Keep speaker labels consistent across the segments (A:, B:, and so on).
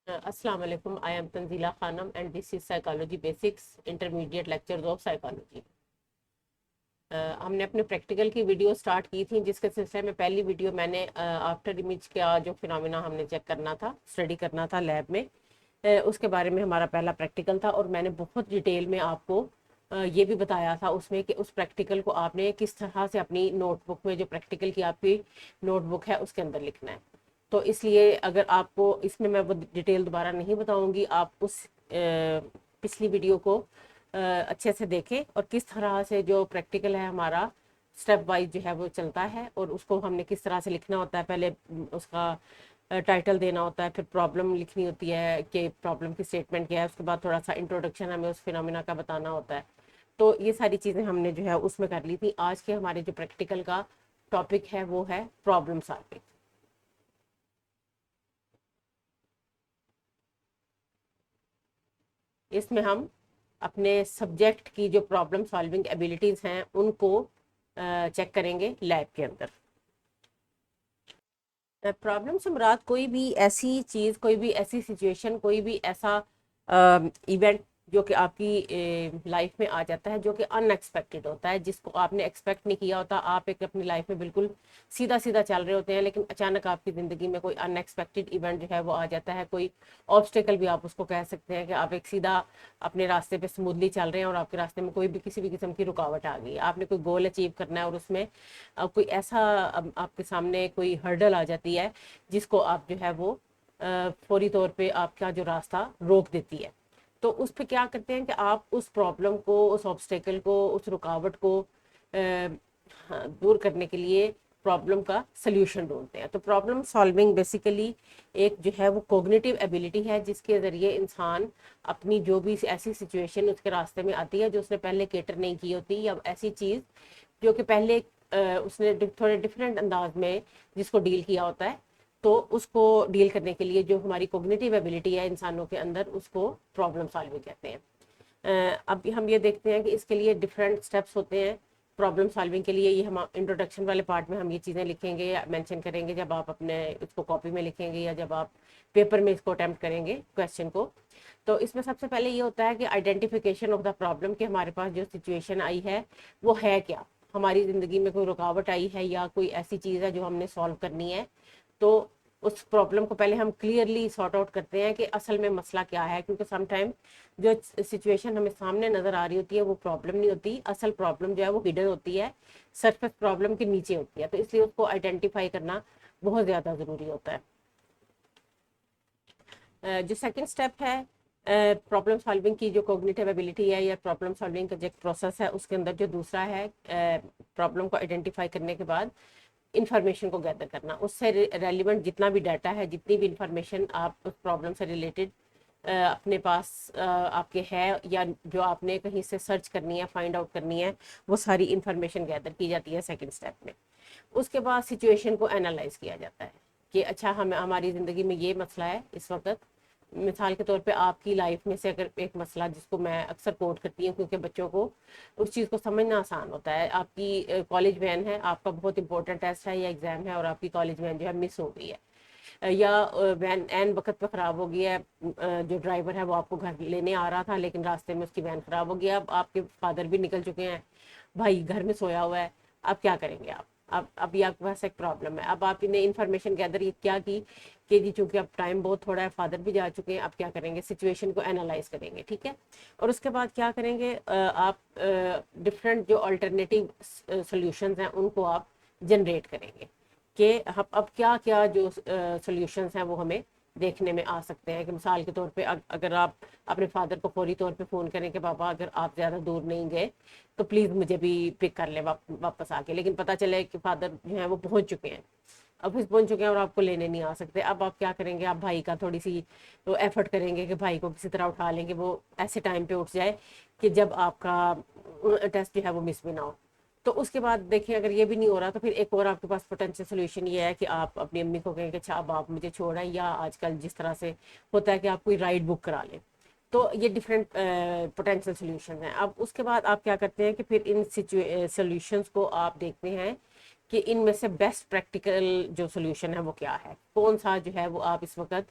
A: अस्सलाम वालेकुम। I am Tanzila Khanam and this is psychology basics intermediate lectures of psychology. हमने अपने प्रैक्टिकल की वीडियो स्टार्ट की थी, जिसके सिलसिले में पहली वीडियो मैंने आफ्टर इमेज का जो फिनोमिना हमने चेक करना था, स्टडी करना था लैब में, उसके बारे में हमारा पहला प्रैक्टिकल था। और मैंने बहुत डिटेल में आपको ये भी बताया था उसमें कि उस प्रैक्टिकल को आपने किस तरह से अपनी नोटबुक में, जो प्रैक्टिकल की आपकी नोटबुक है उसके अंदर लिखना है। तो इसलिए अगर आपको इसमें मैं वो डिटेल दोबारा नहीं बताऊंगी, आप उस पिछली वीडियो को अच्छे से देखें और किस तरह से जो प्रैक्टिकल है हमारा स्टेप वाइज जो है वो चलता है, और उसको हमने किस तरह से लिखना होता है। पहले उसका टाइटल देना होता है, फिर प्रॉब्लम लिखनी होती है कि प्रॉब्लम की स्टेटमेंट क्या है, उसके बाद थोड़ा सा इंट्रोडक्शन हमें उस फिनोमिना का बताना होता है। तो ये सारी चीज़ें हमने जो है उसमें कर ली थी। आज के हमारे जो प्रैक्टिकल का टॉपिक है वो है प्रॉब्लम सॉल्विंग। इसमें हम अपने सब्जेक्ट की जो प्रॉब्लम सॉल्विंग एबिलिटीज़ हैं उनको चेक करेंगे लैब के अंदर। प्रॉब्लम से मुराद कोई भी ऐसी चीज़, कोई भी ऐसी सिचुएशन, कोई भी ऐसा इवेंट जो कि आपकी लाइफ में आ जाता है, जो कि अनएक्सपेक्टेड होता है, जिसको आपने एक्सपेक्ट नहीं किया होता। आप एक अपनी लाइफ में बिल्कुल सीधा सीधा चल रहे होते हैं, लेकिन अचानक आपकी ज़िंदगी में कोई अनएक्सपेक्टेड इवेंट जो है वो आ जाता है। कोई ऑब्स्टेकल भी आप उसको कह सकते हैं कि आप एक सीधा अपने रास्ते पे स्मूथली चल रहे हैं और आपके रास्ते में कोई भी किसी भी किस्म की रुकावट आ गई। आपने कोई गोल अचीव करना है और उसमें कोई ऐसा आपके सामने कोई हर्डल आ जाती है जिसको आप जो है वो फौरी तौर पे आपका जो रास्ता रोक देती है। तो उस पे क्या करते हैं कि आप उस प्रॉब्लम को, उस ऑब्स्टेकल को, उस रुकावट को हाँ, दूर करने के लिए प्रॉब्लम का सल्यूशन ढूंढते हैं। तो प्रॉब्लम सॉल्विंग बेसिकली एक जो है वो कोग्निटिव एबिलिटी है, जिसके ज़रिए इंसान अपनी जो भी ऐसी सिचुएशन उसके रास्ते में आती है जो उसने पहले केटर नहीं की होती, या ऐसी चीज़ जो कि पहले उसने थोड़े डिफरेंट अंदाज में जिसको डील किया होता है, तो उसको डील करने के लिए जो हमारी कोग्निटिव एबिलिटी है इंसानों के अंदर, उसको प्रॉब्लम सॉल्विंग कहते हैं। अब हम ये देखते हैं कि इसके लिए डिफरेंट स्टेप्स होते हैं प्रॉब्लम सॉल्विंग के लिए। ये हम इंट्रोडक्शन वाले पार्ट में हम ये चीज़ें लिखेंगे या मेंशन करेंगे जब आप अपने इसको कॉपी में लिखेंगे, या जब आप पेपर में इसको अटेम्प्ट करेंगे क्वेश्चन को। तो इसमें सबसे पहले ये होता है कि आइडेंटिफिकेशन ऑफ द प्रॉब्लम, कि हमारे पास जो सिचुएशन आई है वो है क्या। हमारी ज़िंदगी में कोई रुकावट आई है या कोई ऐसी चीज़ है जो हमने सॉल्व करनी है। तो उस प्रॉब्लम को पहले हम क्लियरली सॉर्ट आउट करते हैं कि असल में मसला क्या है, क्योंकि समटाइम जो सिचुएशन हमें सामने नज़र आ रही होती है वो प्रॉब्लम नहीं होती। असल प्रॉब्लम जो है वो हिडन होती है, सरफेस प्रॉब्लम के नीचे होती है। तो इसलिए उसको आइडेंटिफाई करना बहुत ज़्यादा ज़रूरी होता है। जो सेकंड स्टेप है प्रॉब्लम सॉल्विंग की, जो कोग्निटिव एबिलिटी है या प्रॉब्लम सॉल्विंग का जो प्रोसेस है, उसके अंदर जो दूसरा है प्रॉब्लम को आइडेंटिफाई करने के बाद इंफॉर्मेशन को गैदर करना, उससे रेलिवेंट जितना भी डाटा है, जितनी भी इंफॉर्मेशन आप उस प्रॉब्लम से रिलेटेड अपने पास आपके है, या जो आपने कहीं से सर्च करनी है, फाइंड आउट करनी है, वो सारी इंफॉर्मेशन गैदर की जाती है सेकंड स्टेप में। उसके बाद सिचुएशन को एनालाइज किया जाता है कि अच्छा, हमें हमारी ज़िंदगी में ये मसला है इस वक्त। मिसाल के तौर पे आपकी लाइफ में से अगर एक मसला, जिसको मैं अक्सर कोट करती हूँ क्योंकि बच्चों को उस चीज़ को समझना आसान होता है, आपकी कॉलेज वैन है, आपका बहुत इंपॉर्टेंट टेस्ट है या एग्ज़ाम है, और आपकी कॉलेज वैन जो है मिस हो गई है, या वैन एन वक्त पे ख़राब हो गई है। जो ड्राइवर है वो आपको घर लेने आ रहा था, लेकिन रास्ते में उसकी वैन ख़राब हो गया। अब आपके फादर भी निकल चुके हैं, भाई घर में सोया हुआ है। अब क्या करेंगे आप? अब ये आपके पास एक प्रॉब्लम है। अब आपने इन्फॉर्मेशन गैदर ये क्या की कि जी चूंकि अब टाइम बहुत थोड़ा है, फादर भी जा चुके हैं, अब क्या करेंगे? सिचुएशन को एनालाइज करेंगे, ठीक है। और उसके बाद क्या करेंगे, आप डिफरेंट जो अल्टरनेटिव सोल्यूशंस हैं उनको आप जनरेट करेंगे कि अब क्या क्या जो सोल्यूशंस हैं वो हमें देखने में आ सकते हैं। कि मिसाल के तौर पे अगर आप अपने फादर को फौरी तौर पे फ़ोन करें कि पापा अगर आप ज़्यादा दूर नहीं गए तो प्लीज़ मुझे भी पिक कर लें वापस आके, लेकिन पता चले कि फादर जो है वो पहुंच चुके हैं, ऑफिस पहुंच चुके हैं और आपको लेने नहीं आ सकते। अब आप क्या करेंगे? आप भाई का थोड़ी सी तो एफर्ट करेंगे कि भाई को किसी तरह उठा लेंगे, वो ऐसे टाइम पे उठ जाए कि जब आपका टेस्ट जो है वो मिस भी ना हो। तो उसके बाद देखिए, अगर ये भी नहीं हो रहा तो फिर एक और आपके पास पोटेंशियल सोल्यूशन ये है कि आप अपनी अम्मी को कहें कि अच्छा अब आप मुझे छोड़ें, या आजकल जिस तरह से होता है कि आप कोई राइड बुक करा लें। तो ये डिफरेंट पोटेंशियल सोल्यूशन हैं। अब उसके बाद आप क्या करते हैं कि फिर इन सोल्यूशंस को आप देखते हैं कि इनमें से बेस्ट प्रैक्टिकल जो सोल्यूशन है वो क्या है, कौन सा जो है वो आप इस वक्त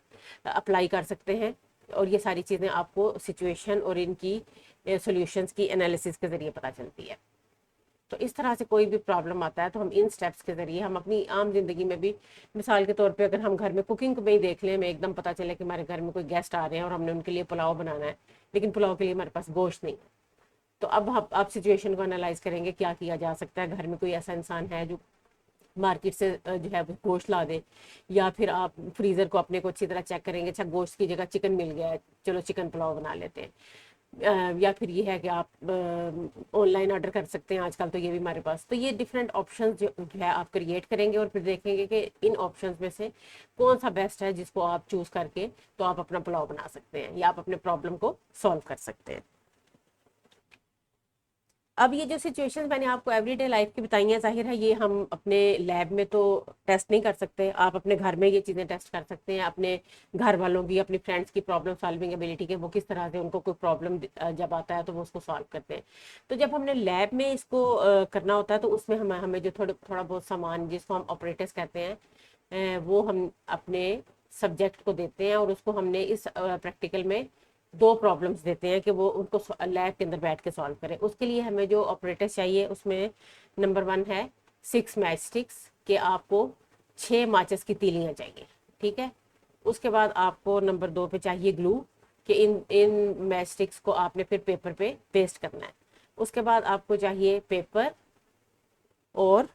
A: अप्लाई कर सकते हैं। और ये सारी चीज़ें आपको सिचुएशन और इनकी सॉल्यूशंस की एनालिसिस के ज़रिए पता चलती है। तो इस तरह से कोई भी प्रॉब्लम आता है तो हम इन स्टेप्स के ज़रिए हम अपनी आम ज़िंदगी में भी, मिसाल के तौर पे अगर हम घर में कुकिंग में ही देख लें, हमें एकदम पता चले कि हमारे घर में कोई गेस्ट आ रहे हैं और हमने उनके लिए पुलाव बनाना है, लेकिन पुलाव के लिए हमारे पास गोश्त नहीं है। तो अब आप सिचुएशन को एनालाइज करेंगे क्या किया जा सकता है। घर में कोई ऐसा इंसान है जो मार्केट से जो है वो गोश्त ला दे, या फिर आप फ्रीज़र को अपने को अच्छी तरह चेक करेंगे, अच्छा गोश्त की जगह चिकन मिल गया है, चलो चिकन पुलाव बना लेते हैं। या फिर ये है कि आप ऑनलाइन ऑर्डर कर सकते हैं आजकल, तो ये भी हमारे पास। तो ये डिफरेंट ऑप्शंस जो है आप क्रिएट करेंगे और फिर देखेंगे कि इन ऑप्शंस में से कौन सा बेस्ट है जिसको आप चूज़ करके तो आप अपना पुलाव बना सकते हैं या आप अपने प्रॉब्लम को सॉल्व कर सकते हैं। अब ये जो सिचुएशंस मैंने आपको एवरीडे लाइफ की बताई हैं, जाहिर है ये हम अपने लैब में तो टेस्ट नहीं कर सकते। आप अपने घर में ये चीज़ें टेस्ट कर सकते हैं, अपने घर वालों की, अपनी फ्रेंड्स की प्रॉब्लम सॉल्विंग एबिलिटी के, वो किस तरह से उनको कोई प्रॉब्लम जब आता है तो वो उसको सॉल्व करते हैं। तो जब हमने लैब में इसको करना होता है तो उसमें हमें जो थोड़ा बहुत सामान जिसको हम ऑपरेटर्स कहते हैं, वो हम अपने सब्जेक्ट को देते हैं और उसको हमने इस प्रैक्टिकल में दो प्रॉब्लम्स देते हैं कि वो उनको लैब के अंदर बैठ के सॉल्व करें। उसके लिए हमें जो ऑपरेटर चाहिए उसमें नंबर 1 है 6 मैच स्टिक्स, कि आपको 6 माचिस की तीलियाँ चाहिए, ठीक है। उसके बाद आपको नंबर 2 पे चाहिए ग्लू, कि इन इन मैच स्टिक्स को आपने फिर पेपर पे पेस्ट करना है। उसके बाद आपको चाहिए पेपर और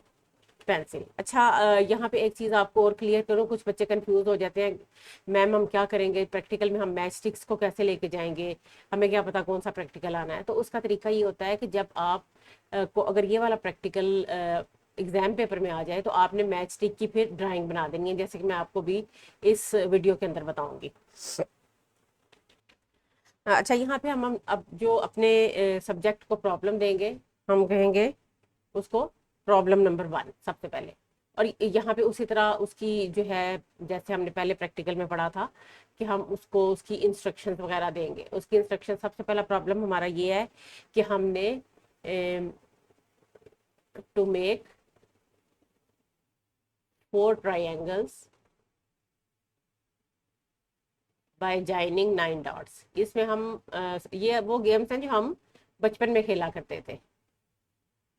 A: पेंसिल। अच्छा, यहाँ पे एक चीज़ आपको और क्लियर करूँ, कुछ बच्चे कंफ्यूज हो जाते हैं, मैम हम क्या करेंगे प्रैक्टिकल में, हम मैच स्टिक्स को कैसे लेके जाएंगे, हमें क्या पता कौन सा प्रैक्टिकल आना है। तो उसका तरीका ये होता है कि जब आप को अगर ये वाला प्रैक्टिकल एग्जाम पेपर में आ जाए तो आपने मैच स्टिक की फिर ड्राइंग बना देनी है, जैसे कि मैं आपको भी इस वीडियो के अंदर बताऊंगी। अच्छा, यहाँ पे हम अब जो अपने सब्जेक्ट को प्रॉब्लम देंगे, हम कहेंगे उसको प्रॉब्लम नंबर 1 सबसे पहले। और यहाँ पे उसी तरह उसकी जो है, जैसे हमने पहले प्रैक्टिकल में पढ़ा था कि हम उसको उसकी इंस्ट्रक्शंस वगैरह देंगे। उसकी इंस्ट्रक्शन, सबसे पहला प्रॉब्लम हमारा ये है कि हमने to make 4 triangles by joining 9 dots. इसमें हम ये वो गेम्स हैं जो हम बचपन में खेला करते थे।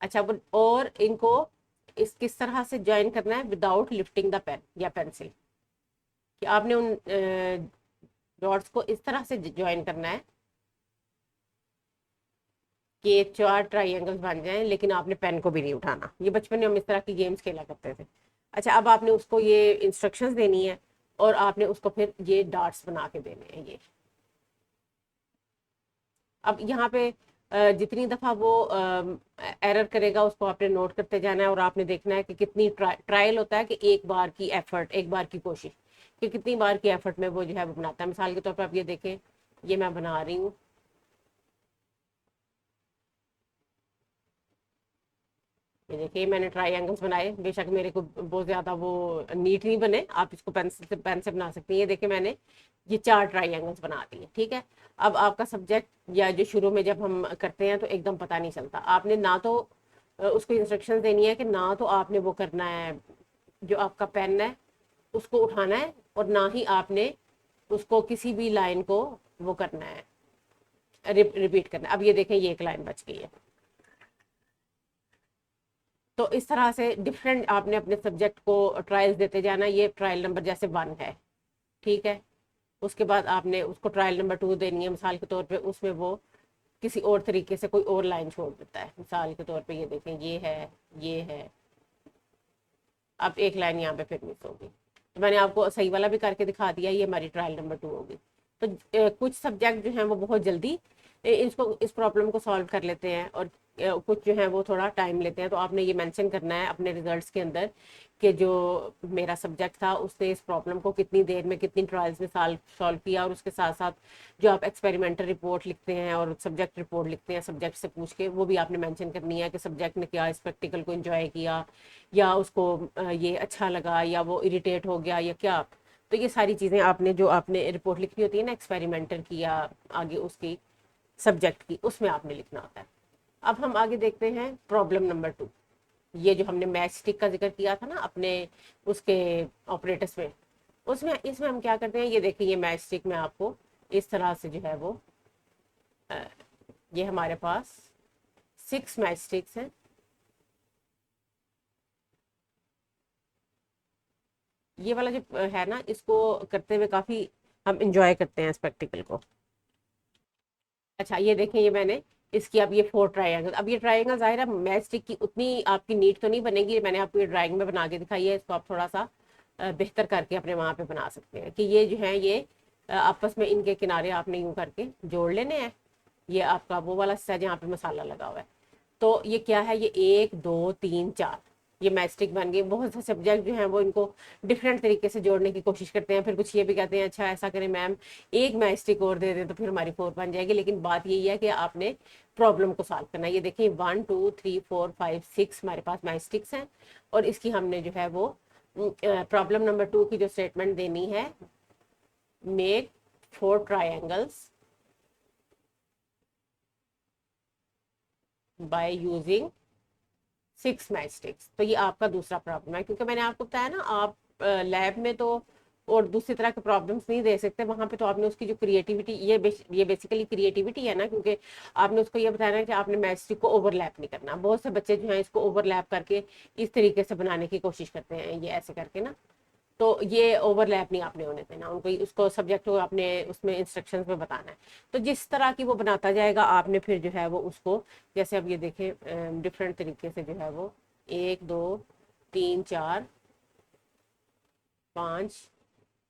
A: अच्छा, और इनको इस किस तरह से ज्वाइन करना है, विदाउट लिफ्टिंग द पेन या पेंसिल, कि आपने उन डॉट्स को इस तरह से ज्वाइन करना है कि 4 ट्राइंगल्स बन जाएं, लेकिन आपने पेन को भी नहीं उठाना। ये बचपन में हम इस तरह की गेम्स खेला करते थे। अच्छा, अब आपने उसको ये इंस्ट्रक्शंस देनी है और आपने उसको फिर ये डॉट्स बना के देने हैं ये। अब यहाँ पे जितनी दफ़ा वो एरर करेगा उसको आपने नोट करते जाना है और आपने देखना है कि कितनी ट्रायल होता है, कि एक बार की एफर्ट, एक बार की कोशिश, कि कितनी बार की एफर्ट में वो जो है वो बनाता है। मिसाल के तौर पर आप ये देखें, ये मैं बना रही हूँ, ये देखिए मैंने ट्राइंगल्स बनाए। बेशक मेरे को बहुत ज़्यादा वो नीट नहीं बने, आप इसको पेन से बना सकती हैं। ये देखिए मैंने ये 4 ट्राइंगल्स बना दिए, ठीक है। अब आपका सब्जेक्ट, या जो शुरू में जब हम करते हैं तो एकदम पता नहीं चलता, आपने ना तो उसको इंस्ट्रक्शन देनी है कि ना तो आपने वो करना है, जो आपका पेन है उसको उठाना है, और ना ही आपने उसको किसी भी लाइन को वो करना है, रिपीट करना है। अब ये देखें, ये एक लाइन बच गई है। तो इस तरह से डिफरेंट आपने अपने सब्जेक्ट को ट्रायल्स देते जाना। ये ट्रायल नंबर जैसे 1 है, ठीक है। उसके बाद आपने उसको ट्रायल नंबर 2 देनी है। मिसाल के तौर पे उसमें वो किसी और तरीके से कोई और लाइन छोड़ देता है। मिसाल के तौर पे ये देखें, ये है, ये है, अब एक लाइन यहाँ पे फिर मिस होगी। तो मैंने आपको सही वाला भी करके दिखा दिया, ये हमारी ट्रायल नंबर 2 होगी। तो कुछ सब्जेक्ट जो हैं वो बहुत जल्दी इसको इस प्रॉब्लम को सॉल्व कर लेते हैं, और कुछ जो है वो थोड़ा टाइम लेते हैं। तो आपने ये मेंशन करना है अपने रिजल्ट्स के अंदर कि जो मेरा सब्जेक्ट था उसने इस प्रॉब्लम को कितनी देर में, कितनी ट्रायल्स में सॉल्व किया। और उसके साथ साथ जो आप एक्सपेरिमेंटल रिपोर्ट लिखते हैं और सब्जेक्ट रिपोर्ट लिखते हैं सब्जेक्ट से पूछ के, वो भी आपने मेंशन करनी है कि सब्जेक्ट ने क्या इस प्रैक्टिकल को एंजॉय किया, या उसको ये अच्छा लगा, या वो इरिटेट हो गया, या क्या। तो ये सारी चीज़ें आपने जो आपने रिपोर्ट लिखनी होती है ना एक्सपेरिमेंटल की या आगे उसकी सब्जेक्ट की, उसमें आपने लिखना होता है। अब हम आगे देखते हैं प्रॉब्लम नंबर 2। ये जो हमने मैच स्टिक का जिक्र किया था ना अपने उसके ऑपरेटर्स में, उसमें इसमें हम क्या करते हैं, ये देखिए ये मैच स्टिक में आपको इस तरह से जो है वो ये हमारे पास 6 मैच स्टिक्स हैं। ये वाला जो है ना, इसको करते हुए काफी हम इंजॉय करते हैं इस प्रैक्टिकल को। अच्छा ये देखें, ये मैंने इसकी अब ये 4 ट्रायंगल, अब ये ट्रायंगल जाहिर है मैच स्टिक की उतनी आपकी नीट तो नहीं बनेगी, मैंने आपको ये ड्राइंग में बना के दिखाई है, इसको आप थोड़ा सा बेहतर करके अपने वहां पे बना सकते हैं कि ये जो है ये आपस में इनके किनारे आपने यूं करके जोड़ लेने हैं। ये आपका वो वाला हिस्सा है जहाँ पे मसाला लगा हुआ है। तो ये क्या है, ये 1 2 3 4 ये मैचस्टिक बन गई। बहुत से सब्जेक्ट जो हैं वो इनको डिफरेंट तरीके से जोड़ने की कोशिश करते हैं, फिर कुछ ये भी कहते हैं अच्छा ऐसा करें मैम एक मैचस्टिक और दे दें तो फिर हमारी 4 बन जाएगी। लेकिन बात यही है कि आपने प्रॉब्लम को सॉल्व करना है। ये देखिए 1 2 3 4 5 6 हमारे पास मैचस्टिक्स हैं और इसकी हमने जो है वो प्रॉब्लम नंबर 2 की जो स्टेटमेंट देनी है, make 4 triangles by using 6 match sticks. तो ये आपका दूसरा प्रॉब्लम है, क्योंकि मैंने आपको बताया ना आप लैब में तो और दूसरी तरह के प्रॉब्लम्स नहीं दे सकते, वहां पे तो आपने उसकी जो क्रिएटिविटी, ये बेसिकली क्रिएटिविटी है ना, क्योंकि आपने उसको ये बताया ना कि आपने मैच स्टिक को ओवरलैप नहीं करना। बहुत से बच्चे जो हैं इसको ओवरलैप करके इस तरीके से बनाने की कोशिश करते हैं, ये ऐसे करके ना, तो ये ओवरलैप नहीं आपने होने देना उनको, उसको सब्जेक्ट को आपने उसमें इंस्ट्रक्शंस में बताना है। तो जिस तरह की वो बनाता जाएगा आपने फिर जो है वो उसको, जैसे अब ये देखें डिफरेंट तरीके से जो है वो 1 2 3 4 5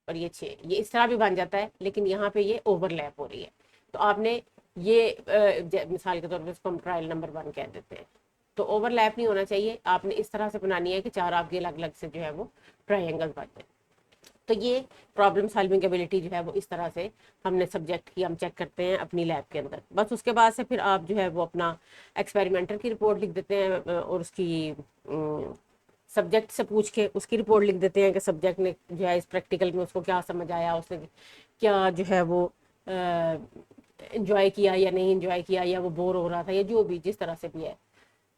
A: और ये 6, ये इस तरह भी बन जाता है, लेकिन यहाँ पे ये ओवरलैप हो रही है। तो आपने ये मिसाल के तौर पर इसको हम ट्रायल नंबर 1 कह देते हैं। तो ओवरलैप नहीं होना चाहिए, आपने इस तरह से बनानी है कि 4 आपकी अलग अलग से जो है वो ट्रायंगल बन जाए। तो ये प्रॉब्लम सॉल्विंग एबिलिटी जो है वो इस तरह से हमने सब्जेक्ट की हम चेक करते हैं अपनी लैब के अंदर। बस उसके बाद से फिर आप जो है वो अपना एक्सपेरिमेंटर की रिपोर्ट लिख देते हैं और उसकी सब्जेक्ट से पूछ के उसकी रिपोर्ट लिख देते हैं कि सब्जेक्ट ने जो है इस प्रैक्टिकल में उसको क्या समझ आया, उसने क्या जो है वो इंजॉय किया या नहीं इंजॉय किया, या वो बोर हो रहा था, या जो भी जिस तरह से भी है।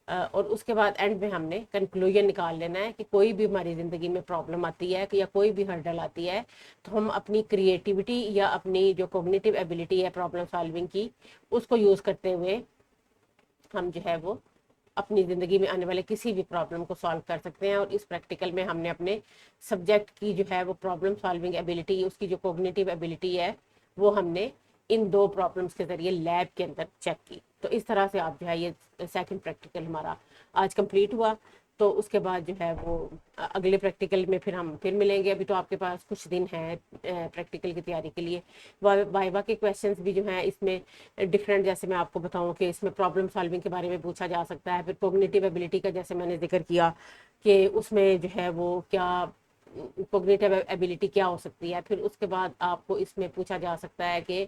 A: और उसके बाद एंड में हमने कंक्लूजन निकाल लेना है कि कोई भी हमारी ज़िंदगी में प्रॉब्लम आती है कि या कोई भी हर्डल आती है, तो हम अपनी क्रिएटिविटी या अपनी जो कॉग्निटिव एबिलिटी है प्रॉब्लम सॉल्विंग की, उसको यूज़ करते हुए हम जो है वो अपनी ज़िंदगी में आने वाले किसी भी प्रॉब्लम को सॉल्व कर सकते हैं। और इस प्रैक्टिकल में हमने अपने सब्जेक्ट की जो है वो प्रॉब्लम सॉल्विंग एबिलिटी, उसकी जो कॉग्निटिव एबिलिटी है, वो हमने इन 2 प्रॉब्लम्स के ज़रिए लैब के अंदर चेक की। तो इस तरह से आप जो है ये सेकंड प्रैक्टिकल हमारा आज कंप्लीट हुआ। तो उसके बाद जो है वो अगले प्रैक्टिकल में फिर हम फिर मिलेंगे। अभी तो आपके पास कुछ दिन है प्रैक्टिकल की तैयारी के लिए। वाइवा के क्वेश्चंस भी जो हैं इसमें डिफरेंट, जैसे मैं आपको बताऊं कि इसमें प्रॉब्लम सॉल्विंग के बारे में पूछा जा सकता है, फिर कोग्निटिव एबिलिटी का जैसे मैंने जिक्र किया कि उसमें जो है वो क्या कोग्निटिव एबिलिटी क्या हो सकती है। फिर उसके बाद आपको इसमें पूछा जा सकता है कि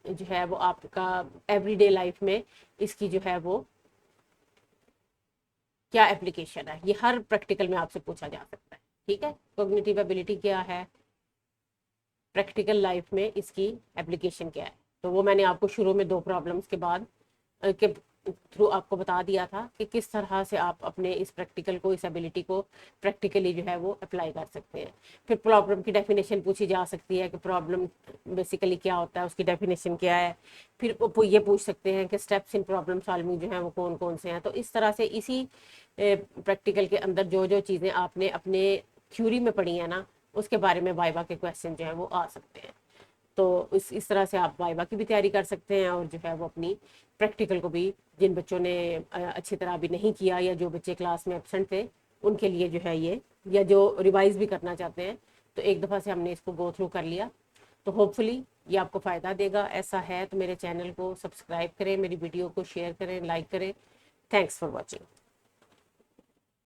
A: जो है वो आपका एवरीडे लाइफ में इसकी जो है वो क्या एप्लीकेशन है, ये हर प्रैक्टिकल में आपसे पूछा जा सकता है। ठीक है, कोग्निटिव एबिलिटी क्या है, प्रैक्टिकल लाइफ में इसकी एप्लीकेशन क्या है। तो वो मैंने आपको शुरू में 2 प्रॉब्लम्स के बाद के थ्रू आपको बता दिया था कि किस तरह से आप अपने इस प्रैक्टिकल को, इस एबिलिटी को प्रैक्टिकली जो है वो अप्लाई कर सकते हैं। फिर प्रॉब्लम की डेफिनेशन पूछी जा सकती है कि प्रॉब्लम बेसिकली क्या होता है, उसकी डेफिनेशन क्या है। फिर ये पूछ सकते हैं कि स्टेप्स इन प्रॉब्लम सॉल्विंग जो है वो कौन कौन से हैं। तो इस तरह से इसी प्रैक्टिकल के अंदर जो जो चीज़ें आपने अपने थ्योरी में पढ़ी हैं ना, उसके बारे में वाइवा के क्वेश्चन जो है वो आ सकते हैं। तो इस तरह से आप वाइवा की भी तैयारी कर सकते हैं और जो है वो अपनी प्रैक्टिकल को भी, जिन बच्चों ने अच्छी तरह अभी नहीं किया या जो बच्चे क्लास में एबसेंट थे उनके लिए जो है ये, या जो रिवाइज भी करना चाहते हैं, तो एक दफ़ा से हमने इसको गो थ्रू कर लिया। तो होपफुली ये आपको फ़ायदा देगा। ऐसा है तो मेरे चैनल को सब्सक्राइब करें, मेरी वीडियो को शेयर करें, लाइक करें। Thanks for watching.